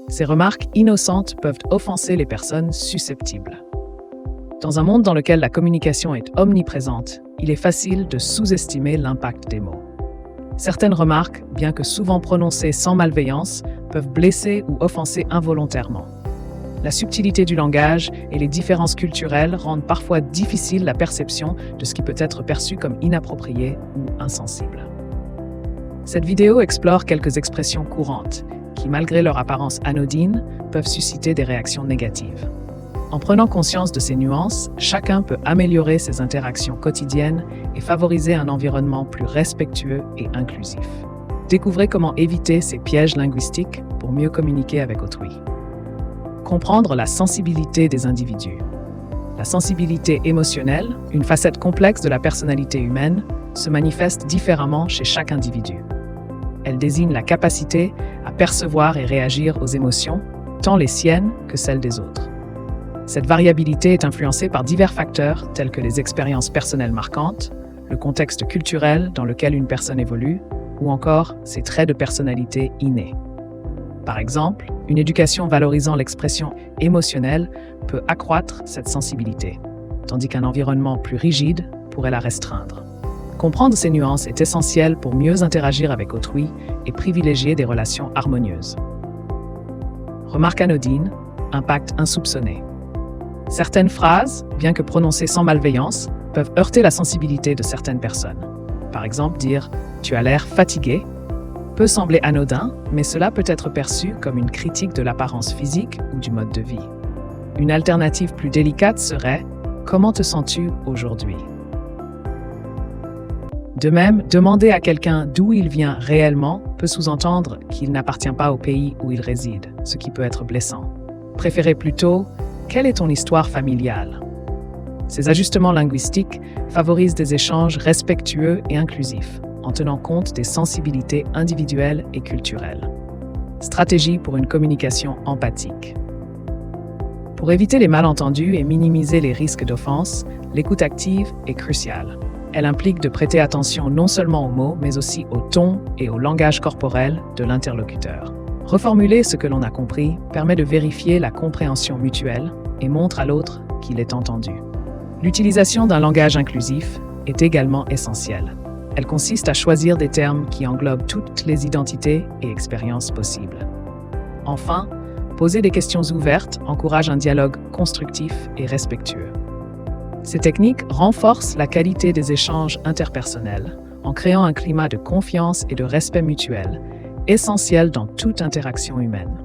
Ces remarques innocentes peuvent offenser les personnes susceptibles. Dans un monde dans lequel la communication est omniprésente, il est facile de sous-estimer l'impact des mots. Certaines remarques, bien que souvent prononcées sans malveillance, peuvent blesser ou offenser involontairement. La subtilité du langage et les différences culturelles rendent parfois difficile la perception de ce qui peut être perçu comme inapproprié ou insensible. Cette vidéo explore quelques expressions courantes qui, malgré leur apparence anodine, peuvent susciter des réactions négatives. En prenant conscience de ces nuances, chacun peut améliorer ses interactions quotidiennes et favoriser un environnement plus respectueux et inclusif. Découvrez comment éviter ces pièges linguistiques pour mieux communiquer avec autrui. Comprendre la sensibilité des individus. La sensibilité émotionnelle, une facette complexe de la personnalité humaine, se manifeste différemment chez chaque individu. Elle désigne la capacité à percevoir et réagir aux émotions, tant les siennes que celles des autres. Cette variabilité est influencée par divers facteurs tels que les expériences personnelles marquantes, le contexte culturel dans lequel une personne évolue, ou encore ses traits de personnalité innés. Par exemple, une éducation valorisant l'expression émotionnelle peut accroître cette sensibilité, tandis qu'un environnement plus rigide pourrait la restreindre. Comprendre ces nuances est essentiel pour mieux interagir avec autrui et privilégier des relations harmonieuses. Remarque anodine, impact insoupçonné. Certaines phrases, bien que prononcées sans malveillance, peuvent heurter la sensibilité de certaines personnes. Par exemple, dire « tu as l'air fatigué » peut sembler anodin, mais cela peut être perçu comme une critique de l'apparence physique ou du mode de vie. Une alternative plus délicate serait « comment te sens-tu aujourd'hui ?» De même, demander à quelqu'un d'où il vient réellement peut sous-entendre qu'il n'appartient pas au pays où il réside, ce qui peut être blessant. Préférez plutôt « quelle est ton histoire familiale ?» Ces ajustements linguistiques favorisent des échanges respectueux et inclusifs, en tenant compte des sensibilités individuelles et culturelles. Stratégie pour une communication empathique. Pour éviter les malentendus et minimiser les risques d'offense, l'écoute active est cruciale. Elle implique de prêter attention non seulement aux mots, mais aussi au ton et au langage corporel de l'interlocuteur. Reformuler ce que l'on a compris permet de vérifier la compréhension mutuelle et montre à l'autre qu'il est entendu. L'utilisation d'un langage inclusif est également essentielle. Elle consiste à choisir des termes qui englobent toutes les identités et expériences possibles. Enfin, poser des questions ouvertes encourage un dialogue constructif et respectueux. Ces techniques renforcent la qualité des échanges interpersonnels en créant un climat de confiance et de respect mutuel, essentiel dans toute interaction humaine.